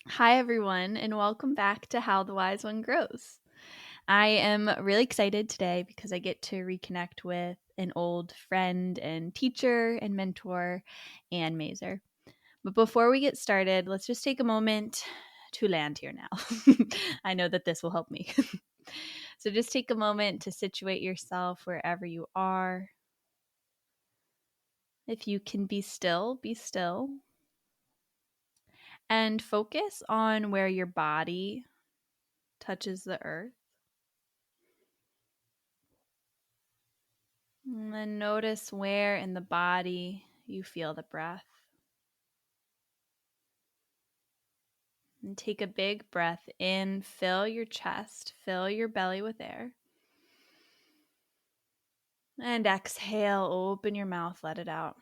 Hi, everyone, and welcome back to How the Wise One Grows. I am really excited today because I get to reconnect with an old friend and teacher and mentor, Ann Mazur. But before we get started, let's just take a moment to land here now. I know that this will help me. So just take a moment to situate yourself wherever you are. If you can be still, be still. And focus on where your body touches the earth. And then notice where in the body you feel the breath. And take a big breath in, fill your chest, fill your belly with air. And exhale, open your mouth, let it out.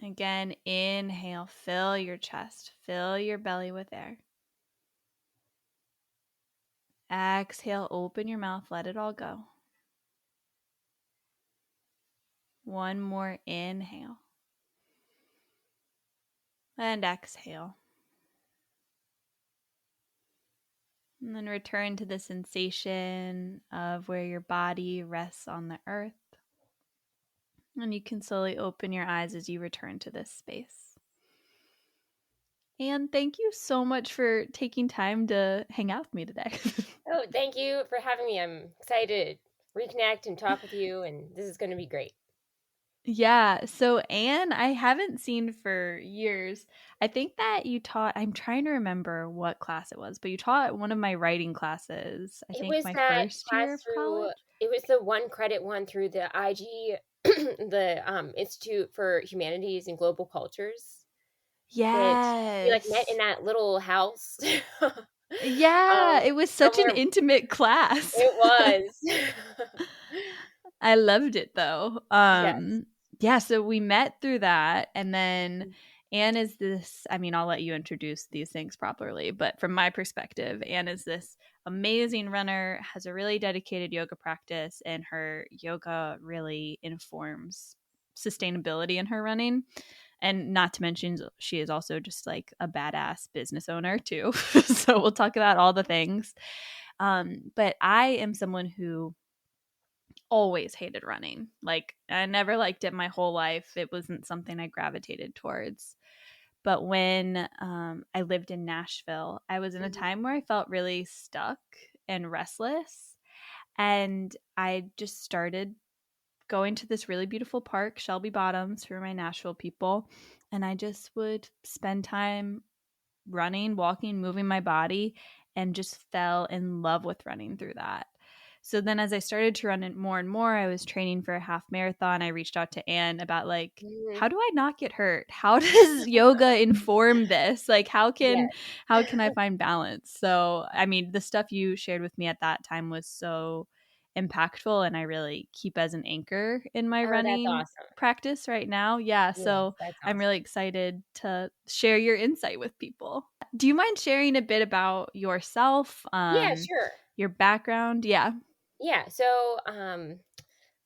Again, inhale, fill your chest, fill your belly with air. Exhale, open your mouth, let it all go. One more inhale. And exhale. And then return to the sensation of where your body rests on the earth. And you can slowly open your eyes as you return to this space. And thank you so much for taking time to hang out with me today. Oh, thank you for having me. I'm excited to reconnect and talk with you, and this is going to be great. Yeah. So, Anne, I haven't seen for years. I think that you taught, I'm trying to remember what class it was, but you taught one of my writing classes, I It think was my that first year class of through, college. it was the one credit one through the IG, the Institute for Humanities and Global Cultures that we like met in Yes. that little house. Yeah. It was such an Somewhere intimate class. it was. I loved it though. Yes. Yeah, so we met through that, and then Anne is this, I mean, I'll let you introduce these things properly, but from my perspective, Anne is this amazing runner, has a really dedicated yoga practice, and her yoga really informs sustainability in her running. And not to mention, she is also just like a badass business owner too. So we'll talk about all the things. But I am someone who always hated running. Like, I never liked it my whole life. It wasn't something I gravitated towards. But when I lived in Nashville, I was in a Mhm. time where I felt really stuck and restless. And I just started going to this really beautiful park, Shelby Bottoms, for my Nashville people. And I just would spend time running, walking, moving my body, and just fell in love with running through that. So then as I started to run it more and more, I was training for a half marathon. I reached out to Anne about like, Mhm. how do I not get hurt? How does yoga inform this? Like Yes. how can I find balance? So, I mean, the stuff you shared with me at that time was so impactful, and I really keep as an anchor in my Oh, that's running awesome. practice right now. Yeah, Yes, so that's I'm awesome. really excited to share your insight with people. Do you mind sharing a bit about yourself, Yeah, sure. your background? Yeah. Yeah, so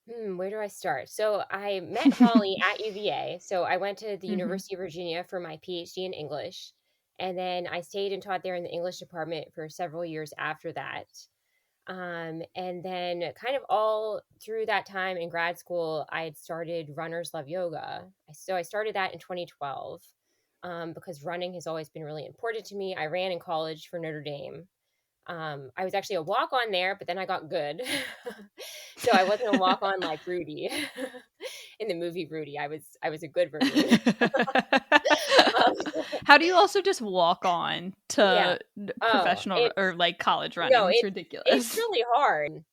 where do I start? So I met Holly at UVA. So I went to the Hmm. University of Virginia for my PhD in English. And then I stayed and taught there in the English department for several years after that. And then kind of all through that time in grad school, I had started Runners Love Yoga. So I started that in 2012 because running has always been really important to me. I ran in college for Notre Dame. I was actually a walk on there, but then I got good. So I wasn't a walk on like Rudy in the movie Rudy. I was a good version. um, How do you also just walk on yeah. to Oh, professional or it's like college running? no, It's it's ridiculous. really hard.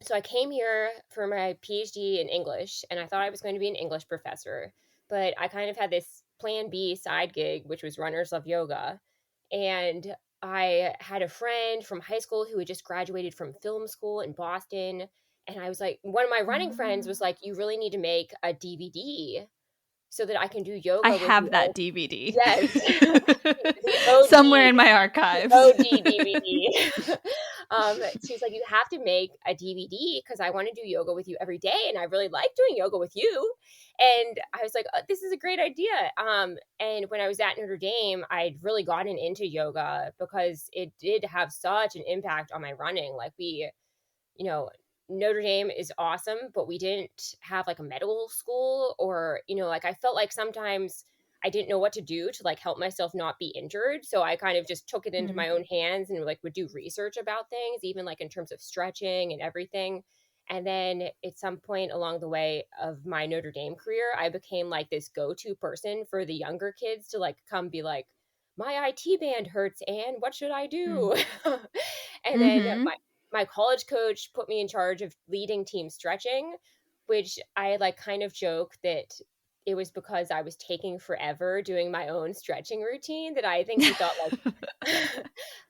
So I came here for my PhD in English, and I thought I was going to be an English professor, but I kind of had this plan B side gig, which was Runners Love Yoga. And I had a friend from high school who had just graduated from film school in Boston. And I was like, one of my running friends was like, you really need to make a DVD so that I can do I yoga with the have that old, DVD yes, the somewhere OG, in my the archives. OG DVD. She's like, you have to make a DVD because I want to do yoga with you every day. And I really like doing yoga with you. And I was like, oh, this is a great idea. And when I was at Notre Dame, I'd really gotten into yoga because it did have such an impact on my running. Like you know, Notre Dame is awesome, but we didn't have like a medical school or, like I felt like sometimes I didn't know what to do to like help myself not be injured. So I kind of just took it into Mm. my own hands and like would do research about things, even like in terms of stretching and everything. And then at some point along the way of my Notre Dame career, I became like this go-to person for the younger kids to like come be like, my IT band hurts, and what should I Mm. do? And then Mm-hmm. my college coach put me in charge of leading team stretching, which I like kind of joke that it was because I was taking forever doing my own stretching routine that I think he thought like,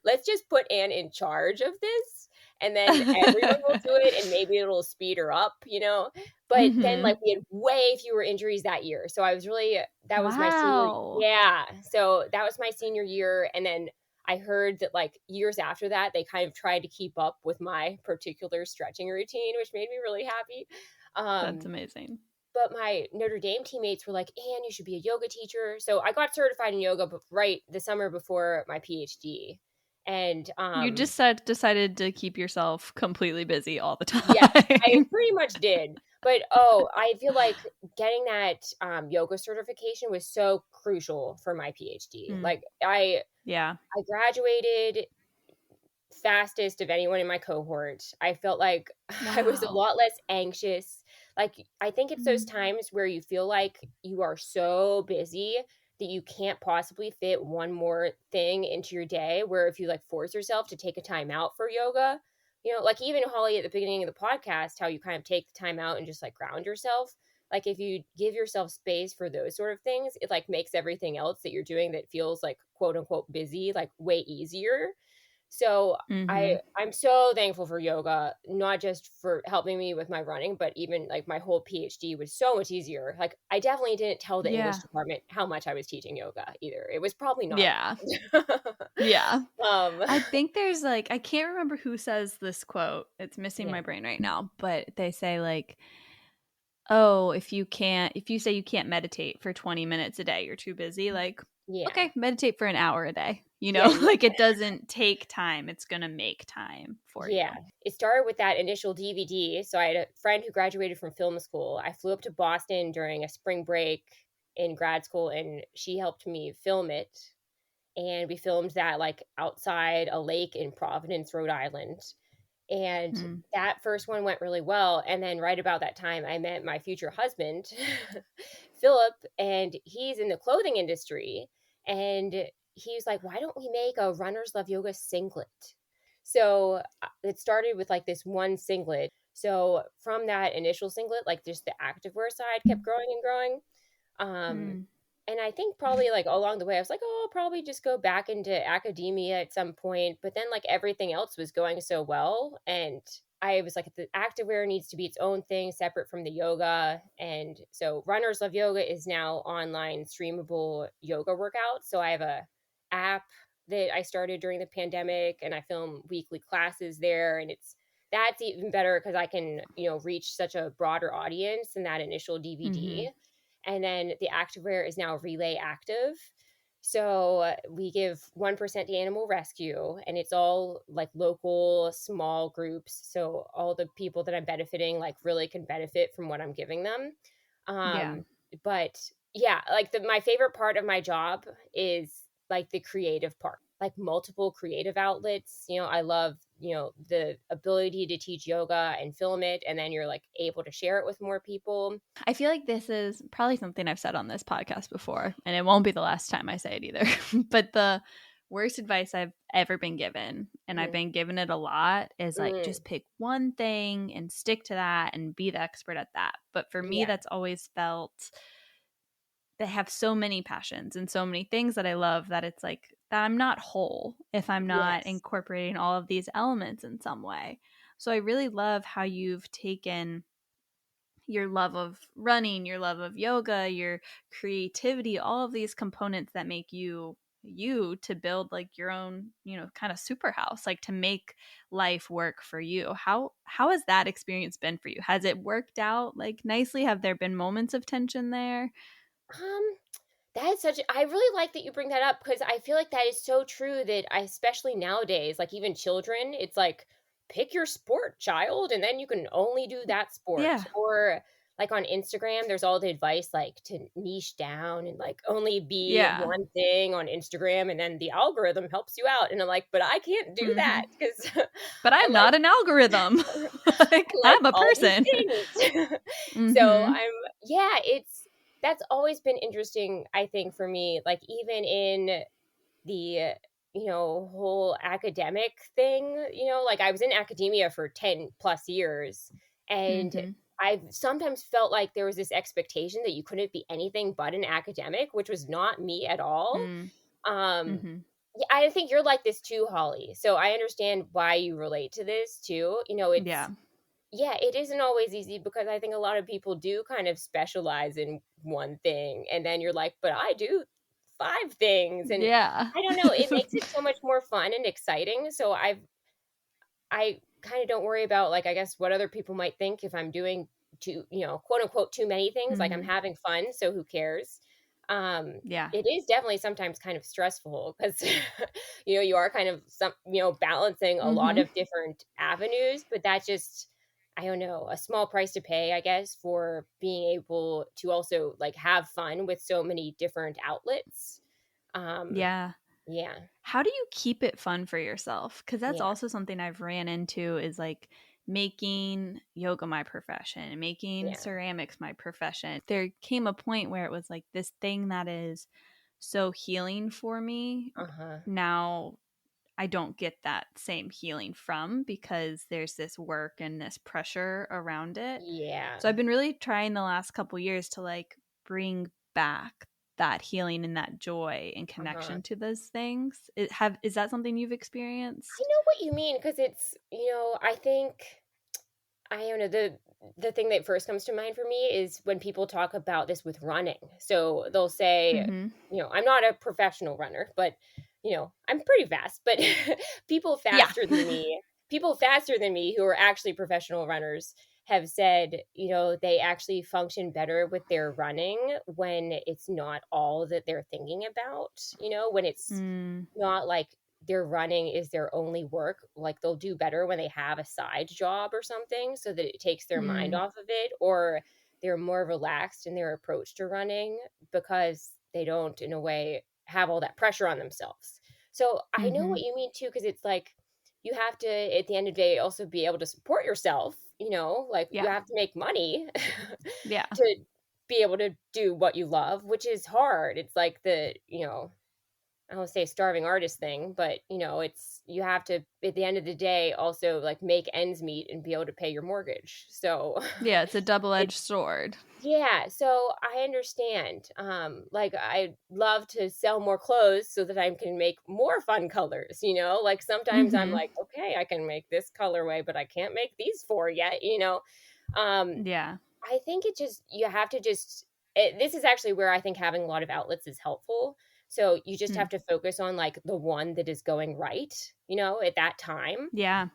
let's just put Anne in charge of this and then everyone will do it and maybe it'll speed her up. But then Mm-hmm. like we had way fewer injuries that year. So I was really, that was my senior. Wow. Yeah. So that was my senior year. And then I heard that like years after that, they kind of tried to keep up with my particular stretching routine, which made me really happy. That's Um, amazing. but my Notre Dame teammates were like, Anne, you should be a yoga teacher. So I got certified in yoga right the summer before my PhD. And You just decided to keep yourself completely busy all the yes, I time. pretty much did. But I feel like getting that yoga certification was so crucial for my PhD. Mm. Like I Yeah. graduated fastest of anyone in my cohort. I felt like I was a Wow. lot less anxious. Like, I think it's those Mm. times where you feel like you are so busy that you can't possibly fit one more thing into your day. Where if you like force yourself to take a time out for yoga, like even Holly at the beginning of the podcast, how you kind of take the time out and just like ground yourself. Like, if you give yourself space for those sort of things, it like makes everything else that you're doing that feels like quote unquote busy, like way easier. So Mm-hmm. I'm so thankful for yoga, not just for helping me with my running, but even like my whole PhD was so much easier. Like, I definitely didn't tell the English Yeah. department how much I was teaching yoga either. It was probably not Yeah. allowed. Yeah. um I think there's like, I can't remember who says this quote. It's missing yeah. my brain right now, but they say like, oh, if you say you can't meditate for 20 minutes a day, you're too busy. Like, Yeah. okay, meditate for an hour a day. Yeah, Like it doesn't take time. It's going to make time for you. yeah. It started with that initial DVD. So I had a friend who graduated from film school. I flew up to Boston during a spring break in grad school and she helped me film it. And we filmed that like outside a lake in Providence, Rhode Island. And Hmm. that first one went really well. And then right about that time, I met my future husband, Philip, and he's in the clothing industry. And he was like, why don't we make a Runners Love Yoga singlet? So it started with like this one singlet. So from that initial singlet, like just the activewear side kept growing and growing. Um, Hmm. and I think probably like along the way, I was like, oh, I'll probably just go back into academia at some point. But then like everything else was going so well. And I was like, the activewear needs to be its own thing separate from the yoga. And so Runners Love Yoga is now online streamable yoga workouts. So I have a app that I started during the pandemic and I film weekly classes there. And that's even better because I can, reach such a broader audience than that initial DVD. Hmm. And then the activewear is now Relay Active. So we give 1% to animal rescue, and it's all like local small groups. So all the people that I'm benefiting like really can benefit from what I'm giving them. Yeah. Um, but yeah, like my favorite part of my job is like the creative part, like multiple creative outlets. I love, the ability to teach yoga and film it, and then you're like able to share it with more people. I feel like this is probably something I've said on this podcast before, and it won't be the last time I say it either. But the worst advice I've ever been given, and I've Mm, been given it a lot, is like mm, just pick one thing and stick to that and be the expert at that. But for me, yeah. that's always felt they have so many passions and so many things that I love that it's like that I'm not whole if I'm not Yes. incorporating all of these elements in some way. So I really love how you've taken your love of running, your love of yoga, your creativity, all of these components that make you you to build like your own, kind of super house, like to make life work for you. How has that experience been for you? Has it worked out like nicely? Have there been moments of tension there? Um, That's such I really like that you bring that up because I feel like that is so true that especially nowadays, like even children, it's like pick your sport, child, and then you can only do that sport. Yeah. Or like on Instagram, there's all the advice like to niche down and like only be Yeah. one thing on Instagram and then the algorithm helps you out. And I'm like, but I can't do that Hmm. because But I I'm like not an algorithm. I Like like I'm a all these person. things. So Hmm. yeah, that's always been interesting, I think, for me. Like even in the whole academic thing, like I was in academia for 10 plus years, and Hmm. I've sometimes felt like there was this expectation that you couldn't be anything but an academic, which was not me at all. Um Hmm. yeah, I think you're like this too, Holly. So I understand why you relate to this too. Yeah. It's yeah, it isn't always easy because I think a lot of people do kind of specialize in one thing, and then you're like, "But I do 5 things," and Yeah. I don't know, it makes it so much more fun and exciting, so I kinda don't worry about, like, I guess, what other people might think if I'm doing quote, unquote, "too many things," like, I'm Hmm. having fun, so who cares? Um, Yeah. it is definitely sometimes kind of stressful because you are kind of balancing a lot Hmm. of different avenues, but that just I don't know, a small price to pay, I guess, for being able to also, like, have fun with so many different outlets. Um, Yeah. yeah, How do you keep it fun for yourself? Because that's yeah, also something I've ran into is like making yoga my profession, making yeah, ceramics my profession. There came a point where it was like this thing that is so healing for me. uh-huh, Now I don't get that same healing from because there's this work and this pressure around it. yeah, So I've been really trying the last couple years to like bring back that healing and that joy and uh-huh. connection to those things. Is that something you've I experienced? know what you mean because I think I don't know, the thing that first comes to mind for me is when people talk about this with running. So they'll say, Mhm. I'm not a professional runner, but I'm pretty fast, but people Yeah. faster than me, people faster than me who are actually professional runners have said, they actually function better with their running when it's not all that they're thinking about, when it's Mm, not like their running is their only work, like, they'll do better when they have a side job or something so that it takes their mind mm, off of it, or they're more relaxed in their approach to running because they don't, in a way, have all that pressure on themselves. So, I know what mhm. you mean too, because it's like, you have to, at the end of the day, also be able to support yourself, like, you Yeah. have to make money Yeah. to be able to do what you love, which is hard. It's like I don't say starving artist thing, but it's you have to at the end of the day also like make ends meet and be able to pay your mortgage. So Yeah, it's a double-edged it's sword. yeah, so I understand. Like I love to sell more clothes so that I can make more fun colors. Like sometimes I'm Mhm. like, okay, I can make this colorway, but I can't make these four yet. Um, Yeah. I think it just you have to just this is actually where I think having a lot of outlets is helpful. So you just Mm. have to focus on like the one that is going right, at that time. Yeah.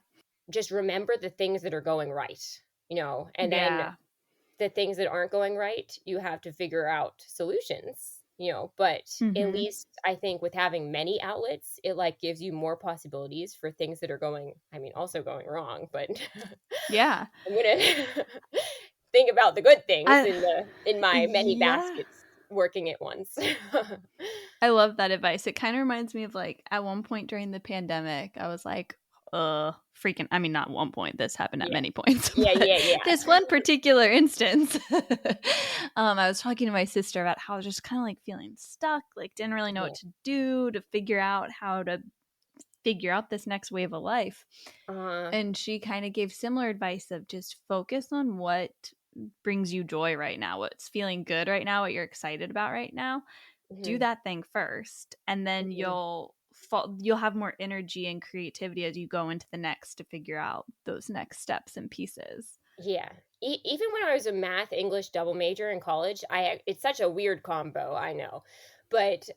Just remember the things that are going right, and then Yeah. the things that aren't going right, you have to figure out solutions. But at Mhm. least I think with having many outlets, it like gives you more possibilities for things that are also going wrong, but Yeah. I'm gonna think about the good things I in my many yeah. baskets working at once. I love that advice. It kind of reminds me of like at one point during the pandemic, I was like, freaking, I mean, not one point, this happened at Yeah. many points, Yeah, but yeah, this yeah. one particular instance, I was talking to my sister about how I was just kind of like feeling stuck, like didn't really know Yeah. what to do to figure out how to figure out this next wave of life. Uh, And she kind of gave similar advice of just focus on what brings you joy right now, what's feeling good right now, what you're excited about right now. Do mhm, that thing first, and then mhm. you'll have more energy and creativity as you go into the next to figure out those next steps and pieces. Yeah. even when I was a math English double major in college, it's such a weird combo, I know. But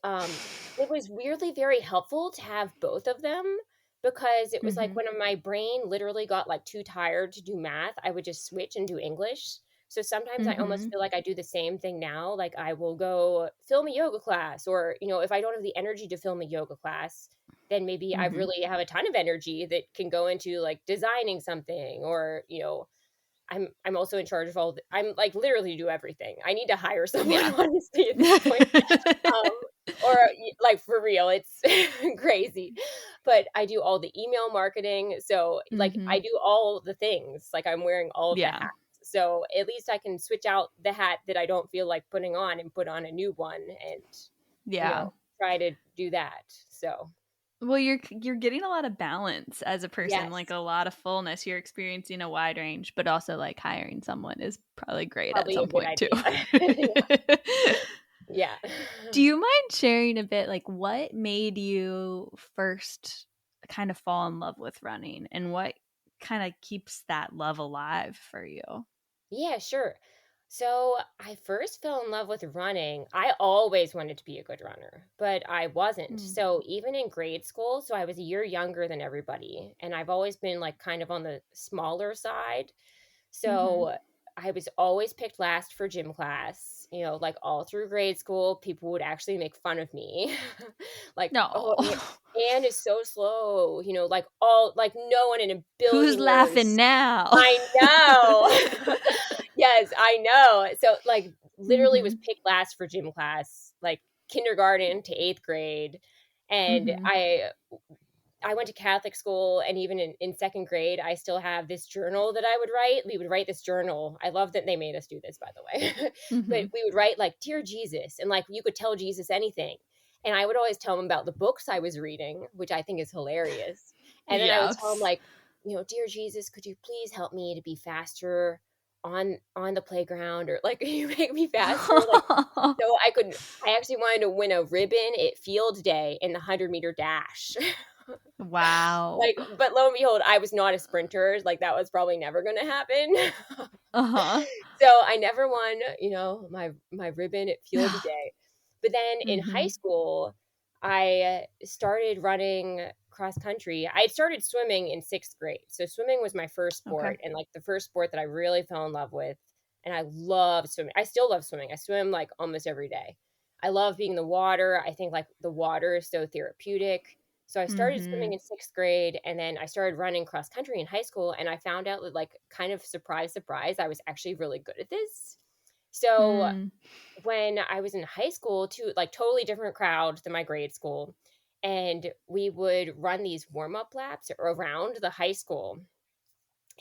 it was weirdly very helpful to have both of them because it was like Mm-hmm. when my brain literally got like too tired to do math, I would just switch and do English. So sometimes I Mm-hmm. almost feel like I do the same thing now. Like I will go film a yoga class, or, if I don't have the energy to film a yoga class, then maybe I Mm-hmm. really have a ton of energy that can go into like designing something, or, I'm also in charge of I'm like literally do everything. I need to hire someone Yeah. honestly at this point. Um, or like for real, it's crazy. But I do all the email marketing. So like Mm-hmm. I do all the things. Like I'm wearing all of the Yeah. hats. So at least I can switch out the hat that I don't feel like putting on and put on a new one, and, you Yeah. know, try to do that. So Well, you're getting a lot of balance as a person, like yes, a lot of fullness. You're experiencing a wide range, but also like hiring someone is probably great at probably a some good point too. idea. Yeah. Do you mind sharing a bit like what made you first kind of fall in love with running and what kind of keeps that love alive for you? Yeah, sure. So I first fell in love with running. I always wanted to be a good runner, but I wasn't. Mm. So even in grade school, so I was a year younger than everybody, and I've always been like kind of on the smaller side. Mhm. So I was always picked last for gym class, like all through grade school. People would actually make fun of me. Like, No. oh, Anne is so slow, like like no one in a Who's billion laughing years. now? I know. Yes, I know. So, like, literally was Mhm. picked last for gym class, like kindergarten to 8th grade. And Mhm. I went to Catholic school, and even in second grade, I still have this journal that I would write. We would write this journal. I love that they made us do this, by the way. But Mhm. we would write like, "Dear Jesus," and like you could tell Jesus anything. And I would always tell him about the books I was reading, which I think is hilarious. And then I would tell him Yes. like, "Dear Jesus, could you please help me to be faster on the playground, or like you make me faster, like so I actually wanted to win a ribbon at field day in the 100-meter dash." Wow. Like, but lo and behold, I was not a sprinter. Like that was probably never going to happen. Uh-huh. So I never won, my ribbon at field day. But then in high Mhm. school, I started running cross country. I had started swimming in 6th grade. So swimming was my first Okay. sport, and like the first sport that I really fell in love with. And I love swimming. I still love swimming. I swim like almost every day. I love being in the water. I think like the water is so therapeutic. So I started swimming Mhm. in 6th grade, and then I started running cross country in high school, and I found out that, like, kind of surprise, surprise, I was actually really good at this. So Mm. when I was in high school, too, like totally different crowd than my grade school, and we would run these warm-up laps around the high school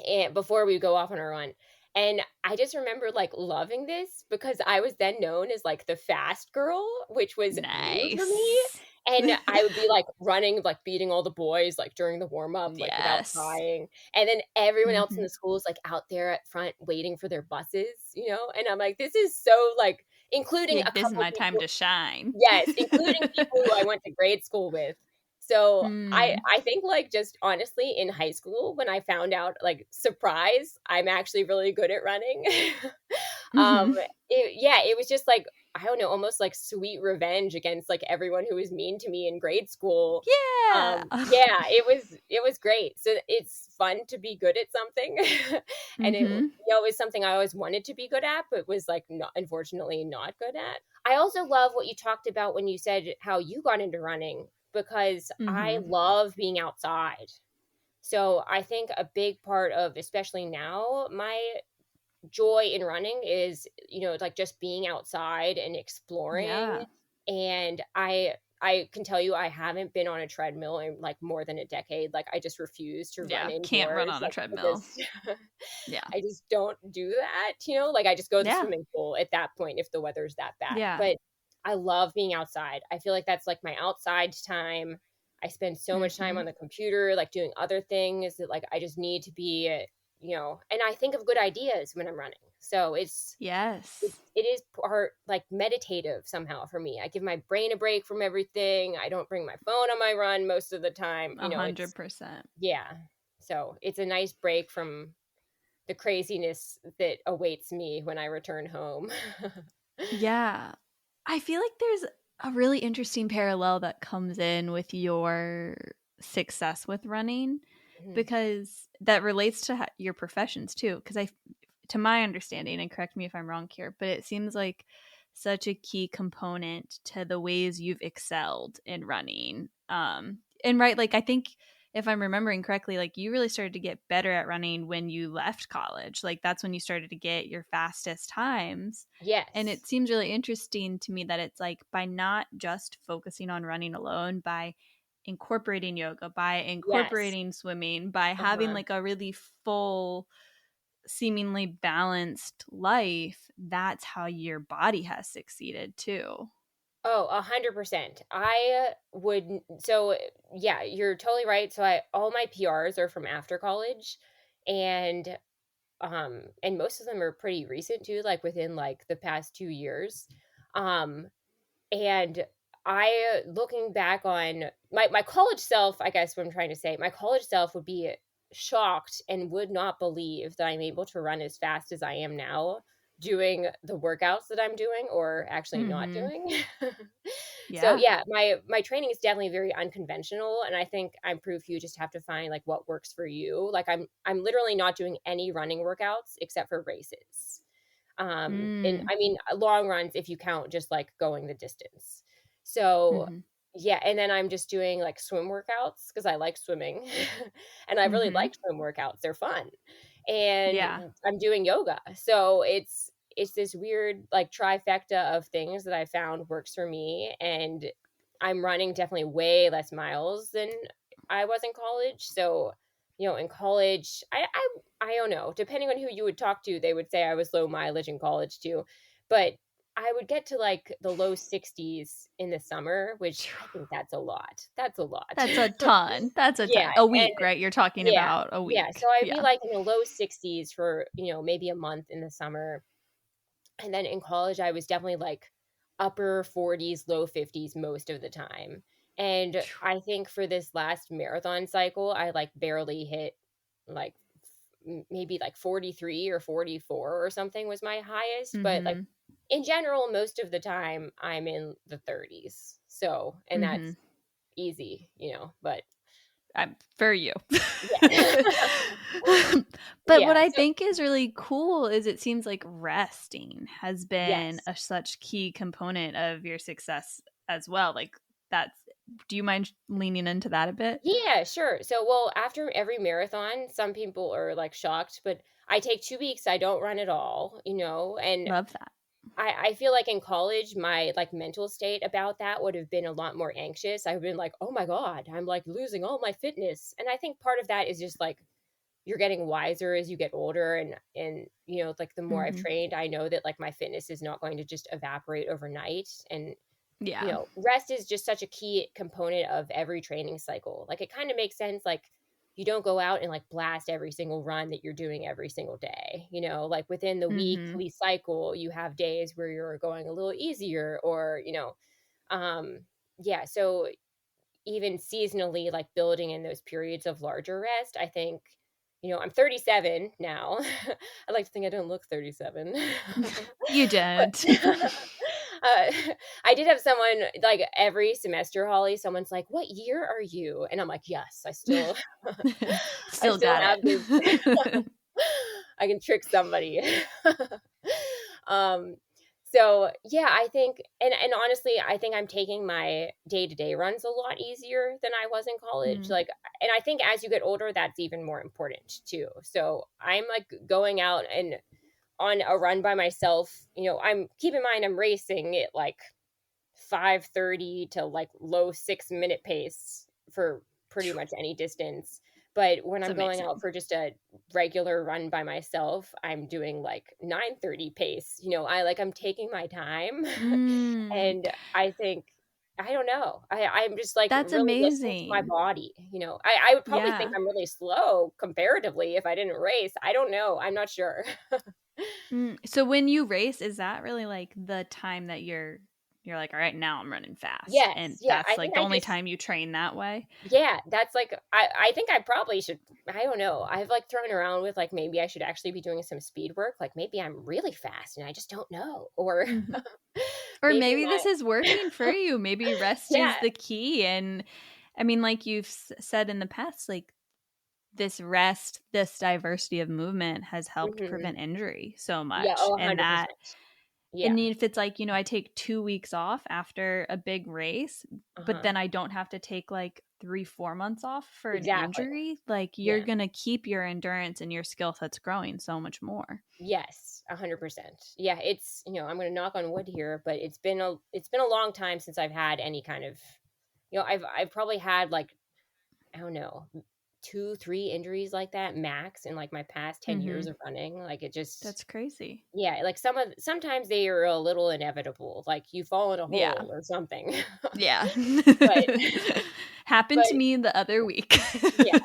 and before we go off on our run. And I just remember like loving this because I was then known as like the fast girl, which was new for me. Nice. And I would be like running, like beating all the boys like during the warm up, like without Yes. trying. And then everyone else in Mhm. the school is like out there at front waiting for their buses. And I'm like, this is so like, including You're a like, "This is couple my time people. to shine." Yes, including people who I went to grade school with. So I Mm. I think like just honestly in high school when I found out like surprise, I'm actually really good at running. um Mhm. it was just like I don't know, almost like sweet revenge against like everyone who was mean to me in grade school. Yeah. Yeah, it was great. So it's fun to be good at something. And Mhm. it was something I always wanted to be good at, but was like not, unfortunately not good at. I also love what you talked about when you said how you got into running because I Mhm. love being outside. So I think a big part of, especially now, my joy in running is, like just being outside and exploring. Yeah. And I can tell you I haven't been on a treadmill in like more than a decade. Like I just refuse to run Yeah. Can't run indoors. on a Like treadmill. Yeah. I just don't do that. Like I just go to the Yeah. swimming pool at that point if the weather's that bad. Yeah. But I love being outside. I feel like that's like my outside time. I spend so much time Mhm. on the computer, like doing other things that like I just need to be, and I think of good ideas when I'm running. So Yes. it is part like meditative somehow for me. I give my brain a break from everything. I don't bring my phone on my run most of the time. a hundred It's percent. yeah. So it's a nice break from the craziness that awaits me when I return home. Yeah. I feel like there's a really interesting parallel that comes in with your success with running, Mhm. because that relates to your professions too. Because to my understanding, and correct me if I'm wrong here, but it seems like such a key component to the ways you've excelled in running. And right, like I think if I'm remembering correctly, like you really started to get better at running when you left college. Like that's when you started to get your fastest times. And Yes. it seems really interesting to me that it's like by not just focusing on running alone, by incorporating yoga, by Yes. incorporating swimming, by having Uh-huh. like a really full, seemingly balanced life, that's how your body has succeeded too. Oh, 100%. I would so yeah, you're totally right. So I all my PRs are from after college, and and most of them are pretty recent too, like within like the past 2 years. Um and I looking back on my college self, I guess what I'm trying to say, my college self would be shocked and would not believe that I'm able to run as fast as I am now doing the workouts that I'm doing or actually not Mm-hmm. doing. So Yeah. yeah, my training is definitely very unconventional, and I think I'm proof you just have to find like what works for you. Like I'm literally not doing any running workouts except for races. And Mm. I mean, long runs if you count just like going the distance. So, Mm-hmm. yeah, and then I'm just doing like swim workouts because I like swimming and I really Mm-hmm. like swim workouts. They're fun. And Yeah. I'm doing yoga. So it's this weird like trifecta of things that I found works for me. And I'm running definitely way less miles than I was in college. So, in college, I don't know. Depending on who you would talk to, they would say I was low mileage in college too. But I would get to like the low 60s in the summer, which I think that's a lot. That's a lot. That's a ton. That's a Yeah. ton. A And week, right? You're talking yeah. about a Yeah. week. So I'd be Yeah. like in the low 60s for, maybe a month in the summer. And then in college, I was definitely like upper 40s, low 50s most of the time. And I think for this last marathon cycle, I like barely hit like maybe like 43 or 44 or something was my highest. But like Mm-hmm. in general, most of the time I'm in the 30s. So, and Mm-hmm. that's easy, but For you. yeah. But Yeah. what I So, think is really cool is it seems like resting has been yes. a such key component of your success as well. Like that's do you mind leaning into that a bit? Yeah, sure. So, well, after every marathon, some people are like shocked, but I take 2 weeks, I don't run at all, and Love that. I feel like in college, my like mental state about that would have been a lot more anxious. I've been like, oh my God, I'm like losing all my fitness. And I think part of that is just like you're getting wiser as you get older and like the more I've Mhm. trained, I know that like my fitness is not going to just evaporate overnight. And Yeah. rest is just such a key component of every training cycle. Like it kind of makes sense. Like you don't go out and like blast every single run that you're doing every single day. Like within the Mhm. weekly cycle, you have days where you're going a little easier or, um, yeah. So even seasonally, like building in those periods of larger rest, I think, I'm 37 now. I like to think I don't look 37. You But don't. I did have someone like every semester, Holly, someone's like, "What year are you?" And I'm like, "Yes, I still I Still still got have this." it. I can trick somebody. um so yeah, I think and honestly, I think I'm taking my day-to-day runs a lot easier than I was in college. Mm. Like and I think as you get older, that's even more important too. So I'm like going out and on a run by myself, I'm keep in mind I'm racing at like 5:30 to like low 6-minute pace for pretty much any distance. But when It's I'm going out amazing. for just a regular run by myself, I'm doing like 9:30 pace. I'm taking my time. Mm. And I think I don't know. I'm just like That's really listening to my amazing. body. I would probably think Yeah. I'm really slow comparatively if I didn't race. I don't know. I'm not sure. So when you race, is that really like the time that you're you're like, all right, now I'm running fast. And Yes. Yeah. that's I like think the I only just, time you train that way. yeah, that's like, I think I probably should, I don't know. I've like thrown around with like, maybe I should actually be doing some speed work. Like maybe I'm really fast and I just don't know. Or Mhm. Or maybe maybe this is working for you. Maybe rest yeah. is the key. And I mean, like you've said in the past, like this rest, this diversity of movement has helped Hmm. prevent injury so Yeah. much. Oh, And that, 100%. Yeah. and if it's like, I take 2 weeks off after a big race, but Uh-huh. then I don't have to take like 3, 4 months off for an Exactly. injury, like you're Yeah. going to keep your endurance and your skill sets growing so much more. Yes, 100%. Yeah, it's, I'm going to knock on wood here, but it's been a long time since I've had any kind of, I've probably had like, I don't know, 2, 3 injuries like that max in like my past 10 years Hmm. of running. Like it just, That's crazy. yeah, like sometimes they are a little inevitable, like you fall in a Yeah. hole or something. Yeah. but Happened but to me the other week. yeah,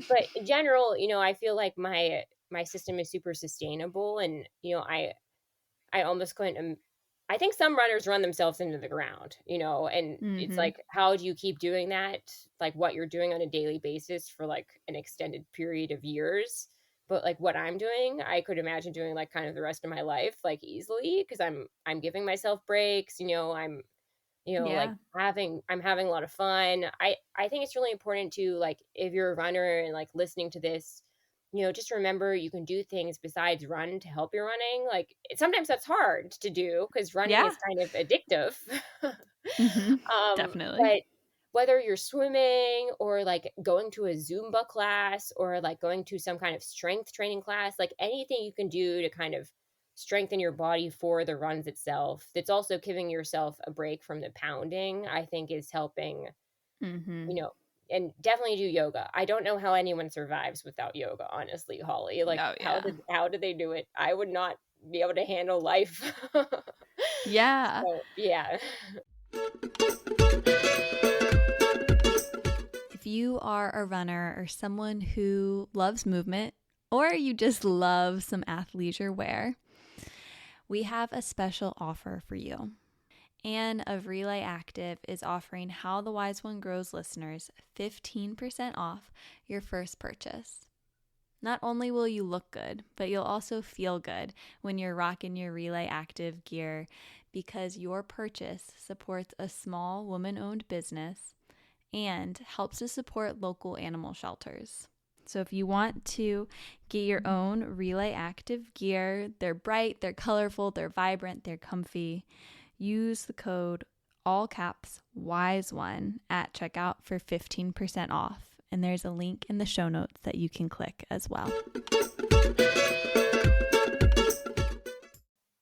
but in general, I feel like my system is super sustainable, and I almost couldn't. I think some runners run themselves into the ground, and it's Hmm. like, how do you keep doing that? Like what you're doing on a daily basis for like an extended period of years. But like what I'm doing, I could imagine doing like kind of the rest of my life, like easily, because I'm giving myself breaks, I'm like Yeah. I'm having a lot of fun. I think it's really important to, like, if you're a runner and like listening to this, just remember you can do things besides run to help your running. Like sometimes that's hard to do because running Yeah. is kind of addictive. Hmm. But Definitely. whether you're swimming or like going to a Zumba class or like going to some kind of strength training class, like anything you can do to kind of strengthen your body for the runs itself, that's also giving yourself a break from the pounding, I think is helping, you Hmm. know, and definitely do yoga. I don't know how anyone survives without yoga, honestly, Holly. Like Oh how yeah. did how did they do it? I would not be able to handle life. Yeah. So, yeah. If you are a runner or someone who loves movement, or you just love some athleisure wear, we have a special offer for you. Anne of Relay Active is offering How the Wise One Grows listeners 15% off your first purchase. Not only will you look good, but you'll also feel good when you're rocking your Relay Active gear because your purchase supports a small woman-owned business and helps to support local animal shelters. So if you want to get your own Relay Active gear, they're bright, they're colorful, they're vibrant, they're comfy. Use the code all caps WISE1 at checkout for 15% off. And there's a link in the show notes that you can click as well.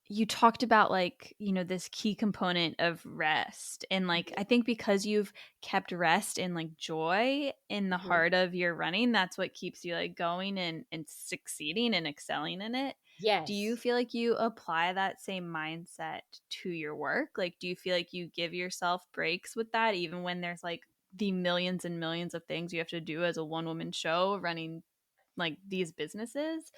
You talked about like, this key component of rest. And like, I think because you've kept rest and like joy in the Mhm. heart of your running, that's what keeps you like going and succeeding and excelling in it. Do you Yes. feel like you apply that same mindset to your work? Like, do you feel like you give yourself breaks with that, even when there's like the millions and millions of things you have to do as a one woman show running like these businesses?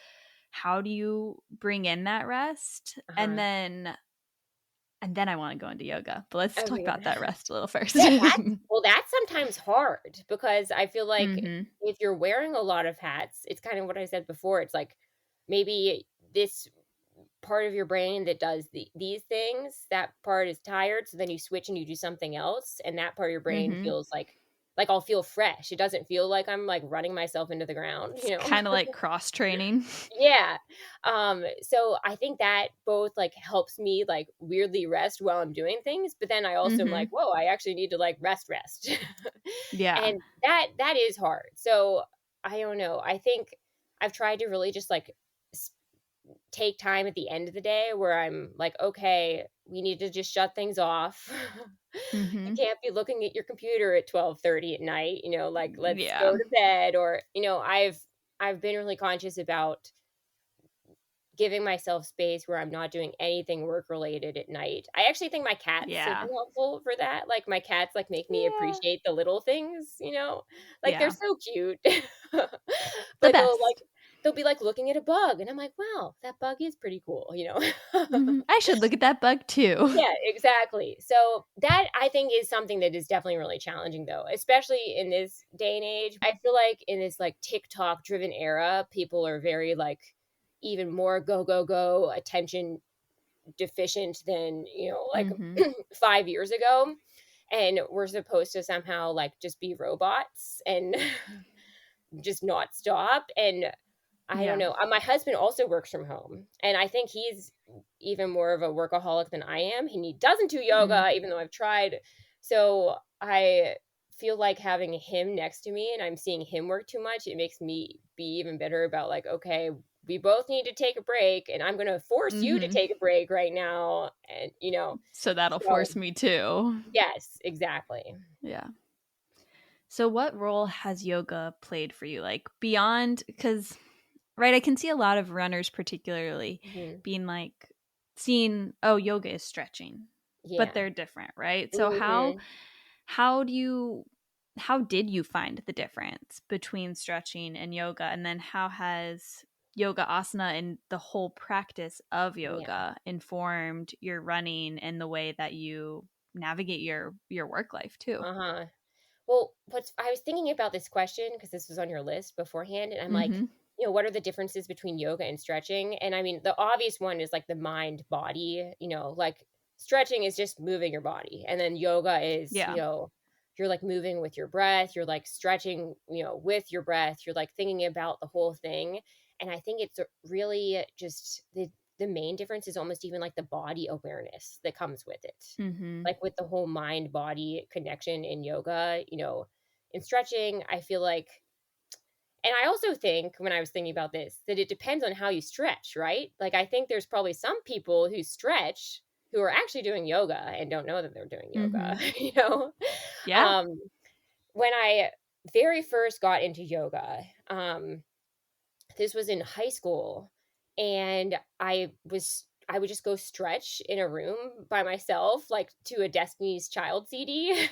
How do you bring in that rest? Uh-huh. And then I want to go into yoga, but let's talk Okay. about that rest a little first. Yeah, that's sometimes hard because I feel like Mhm. if you're wearing a lot of hats, it's kind of what I said before. It's like maybe this part of your brain that does these things, that part is tired, so then you switch and you do something else, and that part of your brain Mhm. feels like I'll feel fresh. It doesn't feel like I'm like running myself into the ground, It's kind of like cross training. Yeah. So I think that both like helps me like weirdly rest while I'm doing things, but then I also am like, Mhm. whoa, I actually need to like rest. Yeah. And that is hard. So I don't know. I think I've tried to really just like s- take time at the end of the day where I'm like, okay, we need to just shut things off. You Mhm. can't be looking at your computer at 12:30 at night, like let's Yeah. go to bed. Or, I've been really conscious about giving myself space where I'm not doing anything work related at night. I actually think my cats have been Yeah. helpful for that. Like my cats like make me Yeah. appreciate the little things, like they're Yeah. so cute. The But they'll like best. they'll be like looking at a bug, and I'm like, wow, that bug is pretty cool, you know? I should look at that bug too. Yeah, exactly. So that I think is something that is definitely really challenging though, especially in this day and age. I feel like in this like TikTok driven era, people are very like even more go go go attention deficient than, like Mm-hmm. 5 years ago. And we're supposed to somehow like just be robots and just not stop. And I don't Yeah. know. My husband also works from home, and I think he's even more of a workaholic than I am. He doesn't do Mm. yoga, even though I've tried. So I feel like having him next to me and I'm seeing him work too much, it makes me be even better about like, okay, we both need to take a break, and I'm going to force you to Mm-hmm. take a break right now. And, So that'll so force me too. yes, exactly. Yeah. So what role has yoga played for you? Like beyond, because, right, I can see a lot of runners, particularly, Hmm. being like, seeing, oh, yoga is stretching, but Yeah. they're different, right? So Hmm. how do you, how did you find the difference between stretching and yoga? And then how has yoga asana and the whole practice of Yeah. yoga informed your running and the way that you navigate your work life too? Uh-huh. Well, I was thinking about this question because this was on your list beforehand, and I'm like, Mm-hmm. what are the differences between yoga and stretching? And I mean, the obvious one is like the mind body, like stretching is just moving your body, and then yoga is, Yeah. you're like moving with your breath, you're like stretching, with your breath, you're like thinking about the whole thing. And I think it's really just the main difference is almost even like the body awareness that comes with it, Mm-hmm. like with the whole mind body connection in yoga, in stretching, I feel like, and I also think when I was thinking about this, that it depends on how you stretch, right? Like, I think there's probably some people who stretch who are actually doing yoga and don't know that they're doing yoga, Mm-hmm. you know? Yeah. Um, when I very first got into yoga, this was in high school, and I would just go stretch in a room by myself, like to a Destiny's Child CD.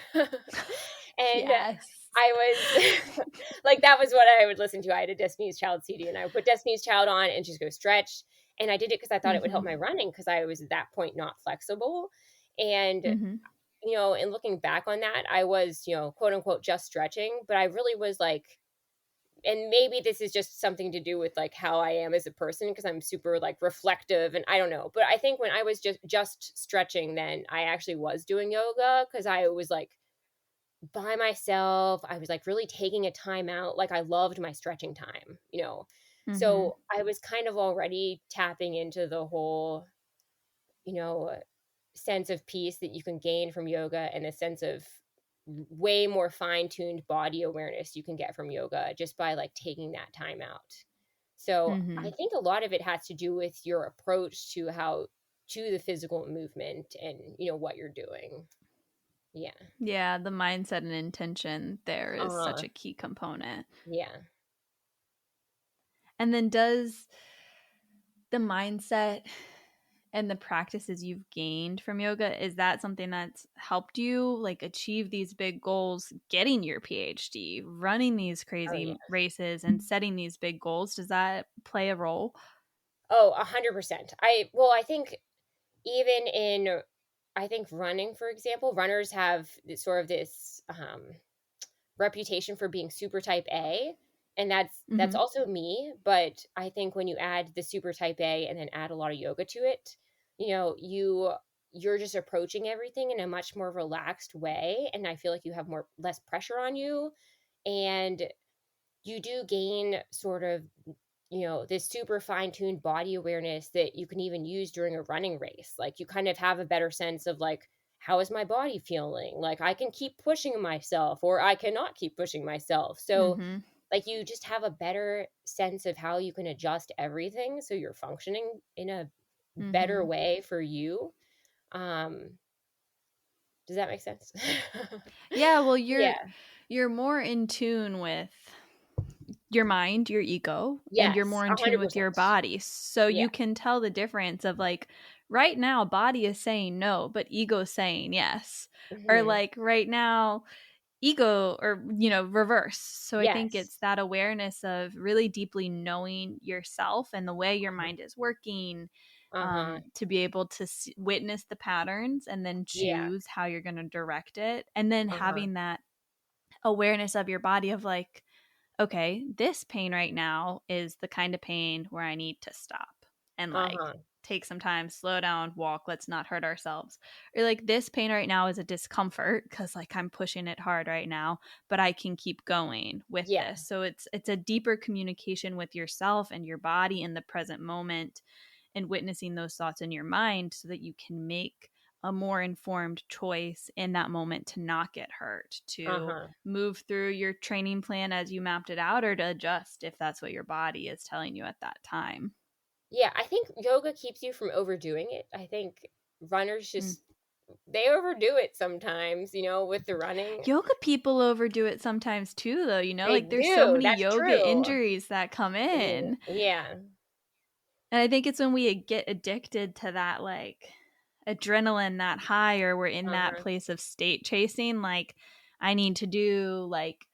And Yes. I was like, that was what I would listen to. I had a Destiny's Child CD, and I would put Destiny's Child on and just go stretch. And I did it because I thought it would Mm-hmm. help my running because I was at that point not flexible. And, Mm-hmm. in looking back on that, I was, quote unquote, just stretching, but I really was like, and maybe this is just something to do with like how I am as a person because I'm super like reflective and I don't know. But I think when I was just stretching, then I actually was doing yoga because I was like by myself. I was like really taking a time out. Like I loved my stretching time. Mm-hmm. So I was kind of already tapping into the whole, you know, sense of peace that you can gain from yoga and a sense of way more fine-tuned body awareness you can get from yoga just by like taking that time out. So I Mm-hmm. think a lot of it has to do with your approach to the physical movement and what you're doing. Yeah. Yeah, the mindset and intention there is such Uh-huh. a key component. Yeah. And then does the mindset and the practices you've gained from yoga, is that something that's helped you like achieve these big goals, getting your PhD, running these Oh yeah. crazy races and setting these big goals? Does that play a role? Oh, 100%. I think even in I think running, for example, runners have sort of this reputation for being super type A, and that's Mm-hmm. also me, but I think when you add the super type A and then add a lot of yoga to it, you're just approaching everything in a much more relaxed way, and I feel like you have more less pressure on you, and you do gain sort of this super fine-tuned body awareness that you can even use during a running race. Like you kind of have a better sense of like, how is my body feeling? Like I can keep pushing myself or I cannot keep pushing myself. So Mm-hmm. like you just have a better sense of how you can adjust everything so you're functioning in a better Mm-hmm. way for you. Um does that make sense? Yeah, well, Yeah. you're more in tune with your mind, your ego, and you're Yes, more in tune with your 100%. body. So Yeah. you can tell the difference of like right now body is saying no, but ego is saying yes. Or Hmm. like right now ego or reverse. So I think Yes. it's that awareness of really deeply knowing yourself and the way your mind is working, Uh-huh. to be able to witness the patterns and then Yeah. choose how you're going to direct it, and then Uh-huh. having that awareness of your body of like, okay, this pain right now is the kind of pain where I need to stop and like Uh-huh. take some time, slow down, walk, let's not hurt ourselves. Or like this pain right now is a discomfort because like I'm pushing it hard right now, but I can keep going with Yeah. this. So it's a deeper communication with yourself and your body in the present moment, and witnessing those thoughts in your mind so that you can make a more informed choice in that moment to not get hurt, to Uh-huh. move through your training plan as you mapped it out, or to adjust if that's what your body is telling you at that time. Yeah, I think yoga keeps you from overdoing it. I think runners Mm. just they overdo it sometimes, with the running. Yoga people overdo it sometimes too, though. They Like there's so do. many That's yoga true. injuries that come in. Yeah. And I think it's when we get addicted to that, like adrenaline, that high, or we're in that Uh-huh. place of state chasing. Like, I need to do like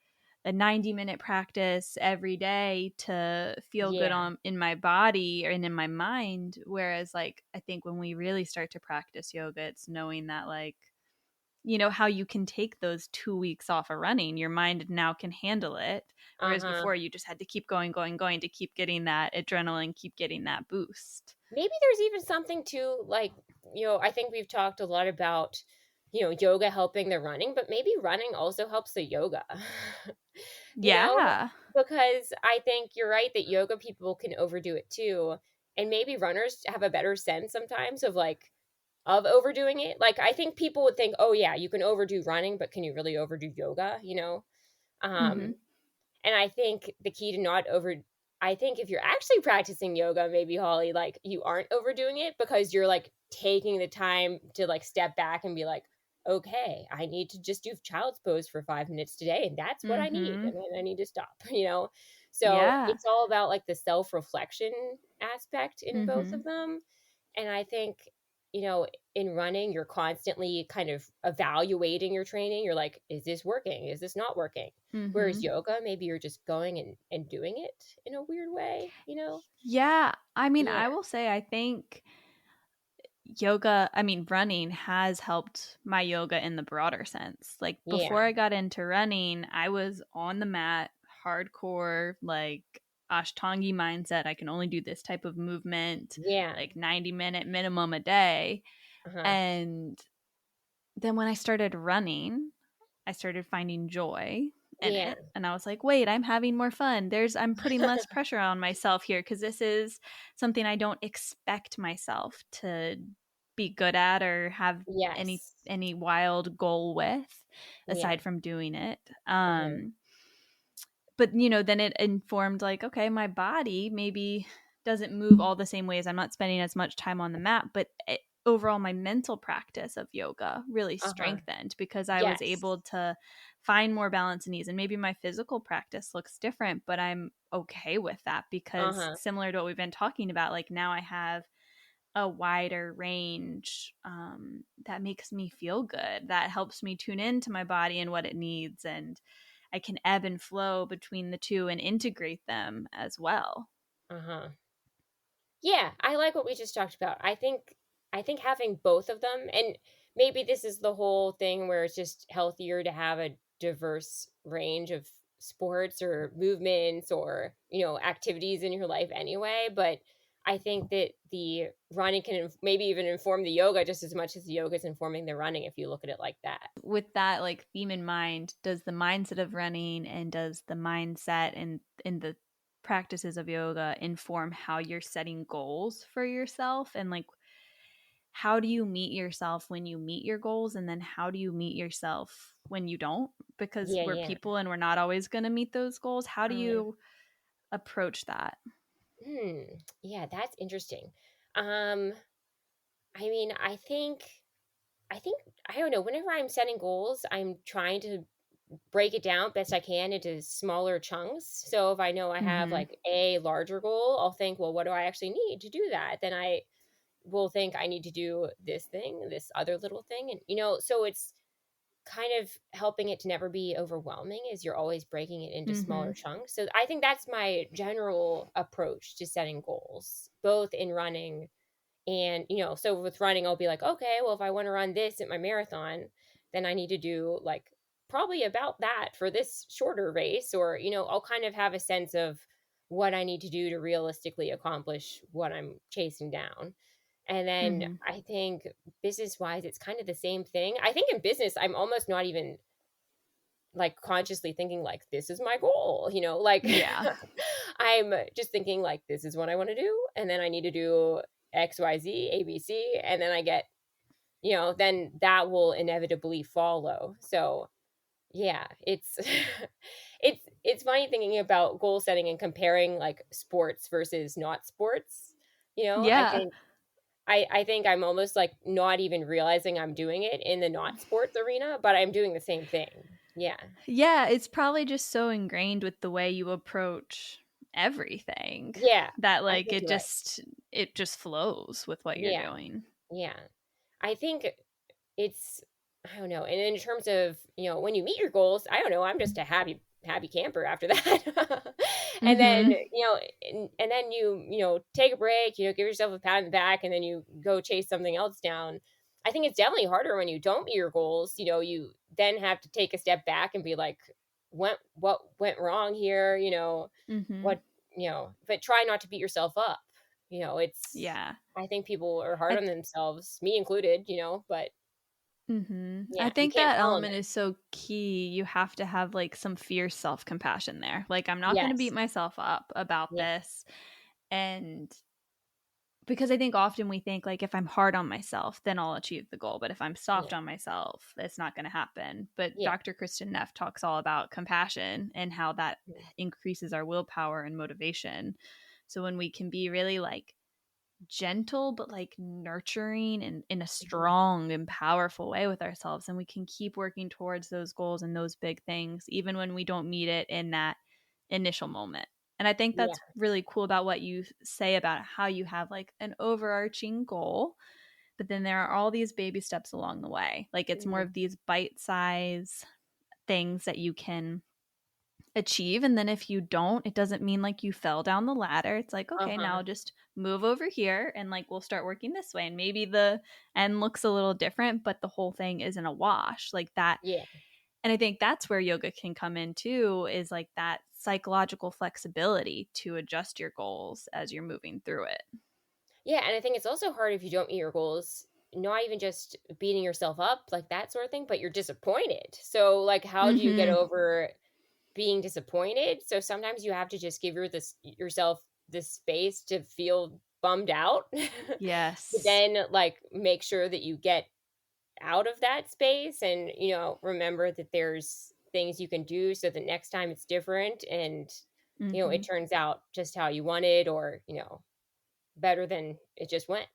a 90-minute practice every day to feel good Yeah. in my body and in my mind. Whereas, like, I think when we really start to practice yoga, it's knowing that, like, how you can take those 2 weeks off of running, your mind now can handle it. Whereas Uh-huh. before, you just had to keep going, going, going to keep getting that adrenaline, keep getting that boost. Maybe there's even something to like, I think we've talked a lot about, yoga helping the running, but maybe running also helps the yoga. you know, Yeah. because I think you're right that yoga people can overdo it too. And maybe runners have a better sense sometimes of overdoing it. Like I think people would think, "Oh yeah, you can overdo running, but can you really overdo yoga?" Mm-hmm. Um and I think the key to not over I think if you're actually practicing yoga, maybe Holly, like you aren't overdoing it because you're like taking the time to like step back and be like, okay, I need to just do child's pose for 5 minutes today, and that's what I need, Mm-hmm. and then I need to stop. So Yeah. it's all about like the self-reflection aspect in both Mm-hmm. of them. And I think, you know, in running, you're constantly kind of evaluating your training. You're like, is this working? Is this not working? Whereas Mm-hmm. yoga, maybe you're just going and doing it in a weird way. Yeah. I mean, Yeah. I will say, I think running has helped my yoga in the broader sense. Like before Yeah. I got into running, I was on the mat, hardcore, like Ashtangi mindset. I can only do this type of movement, Yeah. like 90-minute minimum a day. Uh-huh. And then when I started running, I started finding joy in Yeah. it. And I was like, wait, I'm having more fun. I'm putting less pressure on myself here because this is something I don't expect myself to be good at or have any Yes. any wild goal with Yeah. aside from doing it. Uh-huh. But then it informed like, okay, my body maybe doesn't move all the same ways. I'm not spending as much time on the mat, but overall my mental practice of yoga really Uh-huh. strengthened because I was Yes. able to find more balance and ease. And maybe my physical practice looks different, but I'm okay with that because Uh-huh. similar to what we've been talking about, like now I have a wider range, that makes me feel good, that helps me tune into my body and what it needs, and I can ebb and flow between the two and integrate them as well. Uh-huh. Yeah, I like what we just talked about. I think having both of them, and maybe this is the whole thing where it's just healthier to have a diverse range of sports or movements or, activities in your life anyway, but I think that the running can maybe even inform the yoga just as much as the yoga is informing the running if you look at it like that. With that like theme in mind, does the mindset of running and does the mindset and in the practices of yoga inform how you're setting goals for yourself, and like how do you meet yourself when you meet your goals, and then how do you meet yourself when you don't, because Yeah, we're yeah. people and we're not always going to meet those goals. How do Uh, you approach that? hmm. Yeah, that's interesting. Um, I mean, I think I don't know. Whenever I'm setting goals, I'm trying to break it down best I can into smaller chunks. So if I know I have Mm-hmm. like a larger goal, I'll think, well, what do I actually need to do that? Then I will think I need to do this thing, this other little thing, and so it's kind of helping it to never be overwhelming is you're always breaking it into smaller Mhm. chunks. So I think that's my general approach to setting goals, both in running and, so with running, I'll be like, okay, well, if I want to run this at my marathon, then I need to do like probably about that for this shorter race. Or, I'll kind of have a sense of what I need to do to realistically accomplish what I'm chasing down. And then Mhm. I think business wise, it's kind of the same thing. I think in business, I'm almost not even like consciously thinking like this is my goal, like Yeah. I'm just thinking like this is what I want to do, and then I need to do XYZ ABC, and then I get, then that will inevitably follow. So yeah, it's it's funny thinking about goal setting and comparing like sports versus not sports. I Yeah. think I think I'm almost like not even realizing I'm doing it in the not sports arena, but I'm doing the same thing. Yeah. Yeah, it's probably just so ingrained with the way you approach everything Yeah. that I like think you're right. it just flows with what you're Yeah. doing. Yeah. I think it's I don't know. And in terms of, when you meet your goals, I don't know, I'm just a happy camper after that. And then, Mhm. and then you take a break, give yourself a pat on the back, and then you go chase something else down. I think it's definitely harder when you don't meet your goals. You then have to take a step back and be like, what went wrong here? Mhm. What, but try not to beat yourself up. It's Yeah. I think people are hard I on themselves, me included, but I yeah, you think can't that tell them element it. is so key. You have to have like some fierce self-compassion there. Like I'm not going to beat Yes. myself up about Yeah. this, and because I think often we think like if I'm hard on myself, then I'll achieve the goal. But if I'm soft Yeah. on myself, it's not going to happen. But Yeah. Dr. Kristen Neff talks all about compassion and how that Mm. increases our willpower and motivation. So when we can be really like gentle but like nurturing and in a Mhm. strong and powerful way with ourselves, and we can keep working towards those goals and those big things even when we don't meet it in that initial moment. And I think Yeah. that's really cool about what you say about how you have like an overarching goal, but then there are all these baby steps along the way. Like it's more Mhm. of these bite size things that you can achieve, and then if you don't, it doesn't mean like you fell down the ladder. It's like, okay, Uh-huh. now just move over here and like we'll start working this way, and maybe the end looks a little different, but the whole thing isn't a wash like that. Yeah. And I think that's where yoga can come in too, is like that psychological flexibility to adjust your goals as you're moving through it. Yeah, and I think it's also hard if you don't meet your goals, not even just beating yourself up, like that sort of thing, but you're disappointed. So, like, how do you get Mhm. over being disappointed? So sometimes you have to just give yourself this space to feel bummed out, but Yes. then like make sure that you get out of that space and remember that there's things you can do so the next time it's different, and it Mhm. turns out just how you wanted, or better than it just went.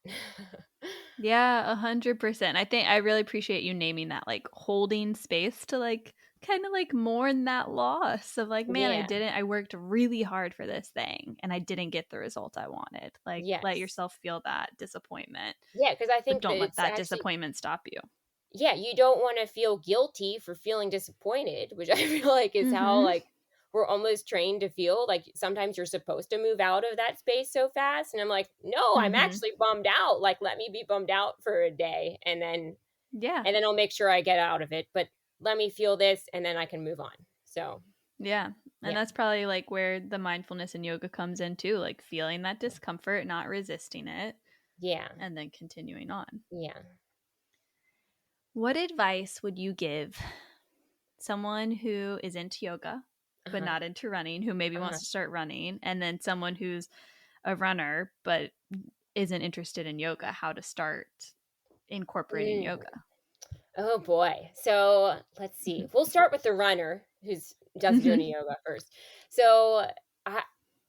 Yeah, 100%. I think I really appreciate you naming that, like holding space to like kind of like mourn that loss of like, man, Yeah. I worked really hard for this thing and I didn't get the result I wanted. Like, let Yes. yourself feel that disappointment, Yeah, because I but think don't that let it's that actually, disappointment stop you. yeah, you don't want to feel guilty for feeling disappointed, which I feel like is how Mhm. like we're almost trained to feel. Like sometimes you're supposed to move out of that space so fast, and I'm like, no, I'm Mhm. actually bummed out. Like let me be bummed out for a day, and then Yeah. I'll make sure I get out of it. But let me feel this, and then I can move on. So Yeah. And yeah. that's probably like where the mindfulness and yoga comes in too, like feeling that discomfort, not resisting it, Yeah. and then continuing on. Yeah. What advice would you give someone who is into yoga but Uh-huh. not into running, who maybe Uh-huh. wants to start running, and then someone who's a runner but isn't interested in yoga, how to start incorporating Mm. yoga? Oh boy. So let's see. We'll start with the runner who's doesn't do any yoga first. So I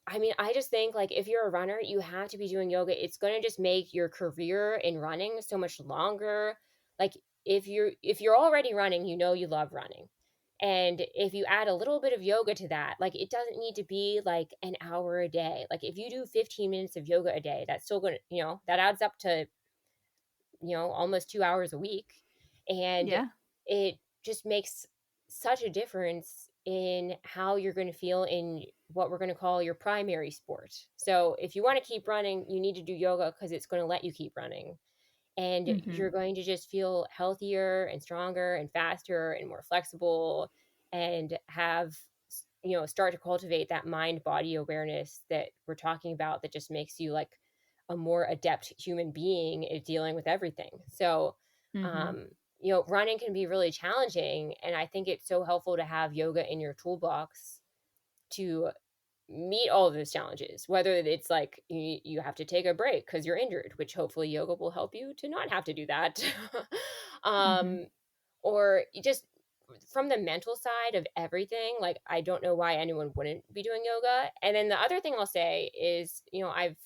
I mean, I just think like if you're a runner, you have to be doing yoga. It's going to just make your career in running so much longer. Like if you're already running, you love running. And if you add a little bit of yoga to that, like it doesn't need to be like an hour a day. Like if you do 15 minutes of yoga a day, that's still going to, that adds up to almost 2 hours a week. And Yeah. it just makes such a difference in how you're going to feel in what we're going to call your primary sport. So if you want to keep running, you need to do yoga because it's going to let you keep running. And Mm-hmm. you're going to just feel healthier and stronger and faster and more flexible, and have, start to cultivate that mind body awareness that we're talking about, that just makes you like a more adept human being at dealing with everything. So Mm-hmm. um running can be really challenging, and I think it's so helpful to have yoga in your toolbox to meet all of those challenges, whether it's like you have to take a break because you're injured, which hopefully yoga will help you to not have to do that. Mm-hmm. um or you just, from the mental side of everything, like I don't know why anyone wouldn't be doing yoga. And then the other thing I'll say is, I've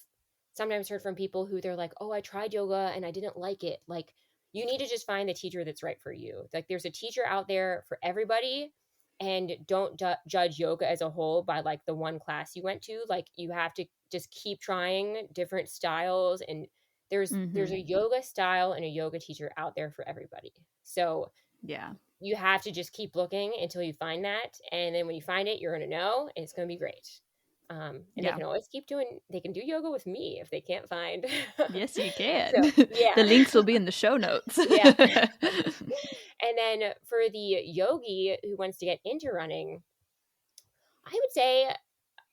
sometimes heard from people who they're like, oh, I tried yoga and I didn't like it. Like, you need to just find the teacher that's right for you. Like, there's a teacher out there for everybody. And don't judge yoga as a whole by like the one class you went to. Like, you have to just keep trying different styles, and there's Mm-hmm. a yoga style and a yoga teacher out there for everybody. So Yeah. you have to just keep looking until you find that, and then when you find it, you're going to know, and it's going to be great. And they Yeah. can always they can do yoga with me if they can't find. Yes, you can. So yeah. The links will be in the show notes. Yeah. And then for the yogi who wants to get into running, I would say,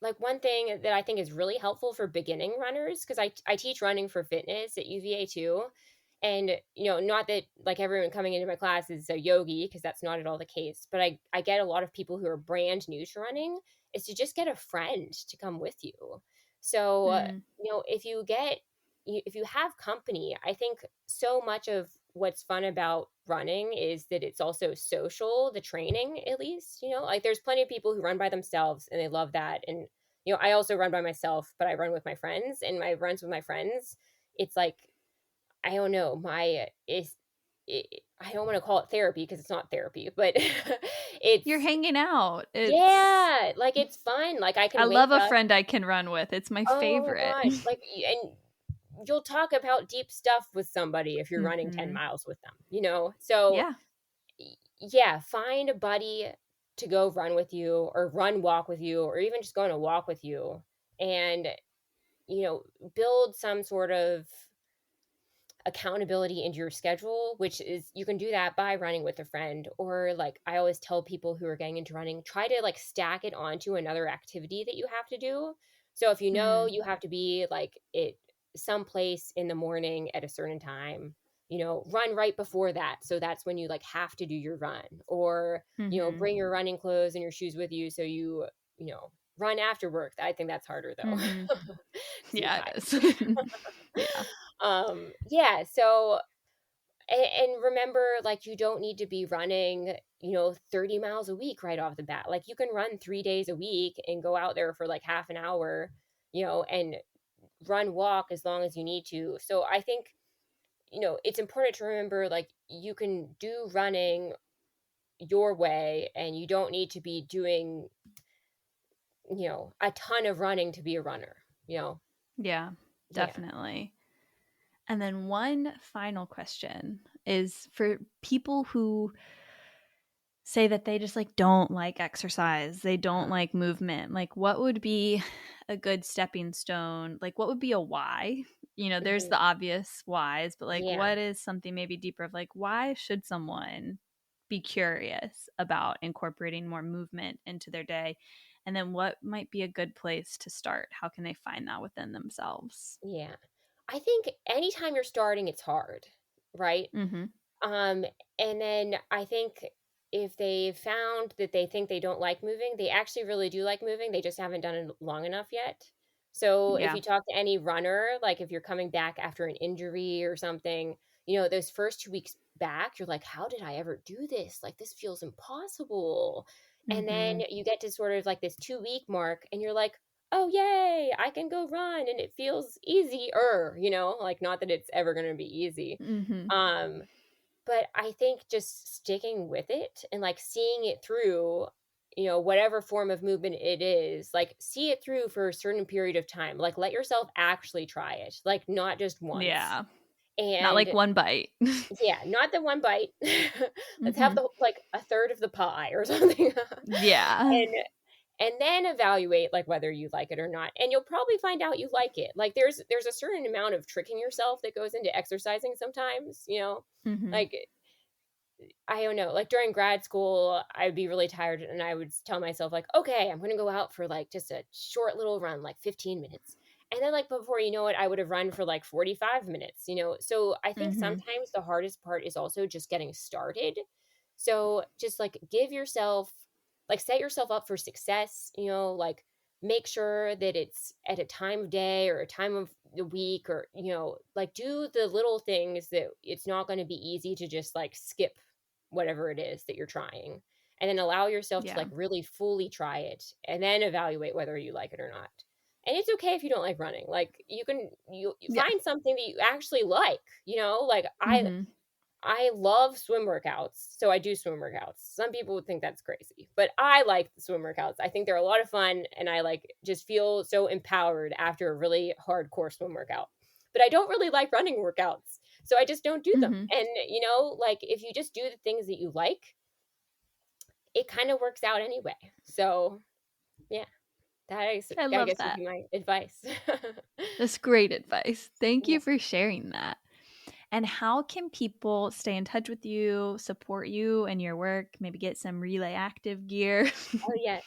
like, one thing that I think is really helpful for beginning runners, because I teach running for fitness at UVA too. And, not that like everyone coming into my class is a yogi, because that's not at all the case. But I get a lot of people who are brand new to running, is to just get a friend to come with you. So, Mm, if you have company, I think so much of what's fun about running is that it's also social, the training, at least, like there's plenty of people who run by themselves and they love that. And, I also run by myself, but I run with my friends, and my runs with my friends, it's like, I don't know, I don't want to call it therapy because it's not therapy, but you're it's, hanging out. It's yeah, like it's fun. Like I I can wake love a up. friend I can run with. It's my Oh favorite. my gosh. Like, and you'll talk about deep stuff with somebody if you're running 10 Mhm. miles with them. So Yeah. yeah, find a buddy to go run with you, or walk with you, or even just go on a walk with you, and, you know, build some sort of accountability into your schedule, which is, you can do that by running with a friend. Or like I always tell people who are getting into running, try to like stack it onto another activity that you have to do. So if Mm. you have to be like at some place in the morning at a certain time, run right before that, so that's when you like have to do your run. Or Mhm. bring your running clothes and your shoes with you, so you know run after work. I think that's harder though. Mhm. 'Cause you're Yeah, it tired. is. Yeah. Yeah, so, and remember, like, you don't need to be running 30 miles a week right off the bat. Like, you can run 3 days a week and go out there for like half an hour, and walk as long as you need to. So I think, it's important to remember, like, you can do running your way, and you don't need to be doing a ton of running to be a runner. Yeah, Yeah. definitely. And then one final question is for people who say that they just like don't like exercise, they don't like movement. Like what would be a good stepping stone? Like what would be a why? There's Mhm. the obvious whys, but like Yeah. what is something maybe deeper of like why should someone be curious about incorporating more movement into their day? And then what might be a good place to start? How can they find that within themselves? Yeah. I think anytime you're starting, it's hard, right? Mhm. Um, and then I think if they found that they think they don't like moving, they actually really do like moving. They just haven't done it long enough yet. So if Yeah. you talk to any runner, like if you're coming back after an injury or something, those first 2 weeks back, you're like, how did I ever do this? Like, this feels impossible. And then Mhm. you get to sort of like this 2 week mark, and you're like, oh, yay, I can go run and it feels easier, like, not that it's ever going to be easy. Mhm. Um, but I think just sticking with it and like seeing it through, whatever form of movement it is, like see it through for a certain period of time. Like let yourself actually try it, like not just once. Yeah. Not like And one bite. yeah, not the one bite. Let's have Mhm. the like a third of the pie or something. Yeah. And then evaluate like whether you like it or not. And you'll probably find out you like it. Like there's a certain amount of tricking yourself that goes into exercising sometimes, you know. Mm-hmm. Like I don't know, like during grad school, I'd be really tired and I would tell myself like, okay, I'm going to go out for like just a short little run, like 15 minutes. And then like before you know it, I would have run for like 45 minutes, you know? So I think Mm-hmm. sometimes the hardest part is also just getting started. So just like give yourself, like set yourself up for success, you know, like make sure that it's at a time of day or a time of the week, or, you know, like do the little things that it's not going to be easy to just like skip whatever it is that you're trying, and then allow yourself to Yeah. like really fully try it and then evaluate whether you like it or not. And it's okay if you don't like running. Like you Yeah. find something that you actually like, you know, like Mm-hmm. I love swim workouts, so I do swim workouts. Some people would think that's crazy, but I like the swim workouts. I think they're a lot of fun, and I like just feel so empowered after a really hardcore swim workout. But I don't really like running workouts, so I just don't do them. Mm-hmm. And you know, like if you just do the things that you like, it kind of works out anyway. So yeah, I I love guess would that. be my advice. That's great advice. Thank Yeah. you for sharing that. And how can people stay in touch with you, support you and your work, maybe get some Relay Active gear? Oh yes.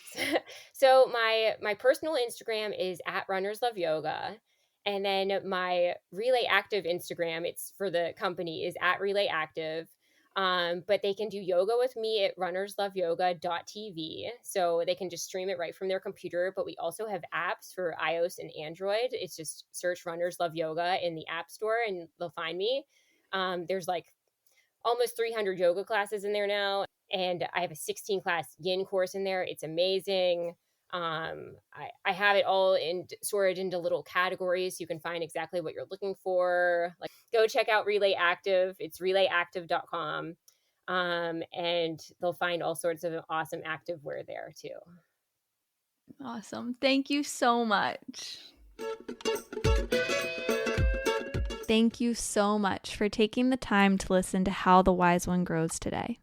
So my personal Instagram is at Runners Love Yoga. And then my Relay Active Instagram, it's for the company, is at Relay Active. But they can do yoga with me at runnersloveyoga.tv. So they can just stream it right from their computer. But we also have apps for iOS and Android. It's just search Runners Love Yoga in the App Store and they'll find me. There's like almost 300 yoga classes in there now, and I have a 16 class yin course in there. It's amazing. I have it all sorted into little categories so you can find exactly what you're looking for. Like go check out Relay Active. It's relayactive.com. And they'll find all sorts of awesome active wear there too. Awesome. Thank you so much. Thank you so much for taking the time to listen to How the Wise One Grows today.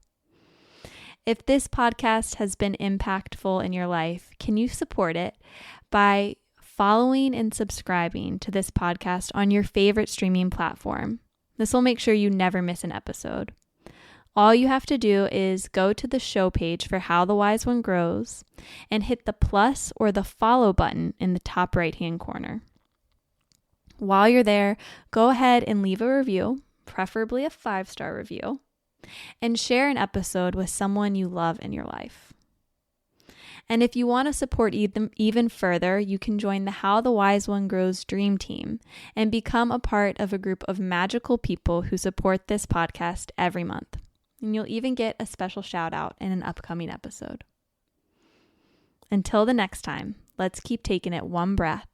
If this podcast has been impactful in your life, can you support it by following and subscribing to this podcast on your favorite streaming platform? This will make sure you never miss an episode. All you have to do is go to the show page for How the Wise One Grows and hit the plus or the follow button in the top right-hand corner. While you're there, go ahead and leave a review, preferably a 5-star review, and share an episode with someone you love in your life. And if you want to support even further, you can join the How the Wise One Grows Dream Team and become a part of a group of magical people who support this podcast every month. And you'll even get a special shout out in an upcoming episode. Until the next time, let's keep taking it one breath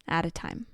at a time.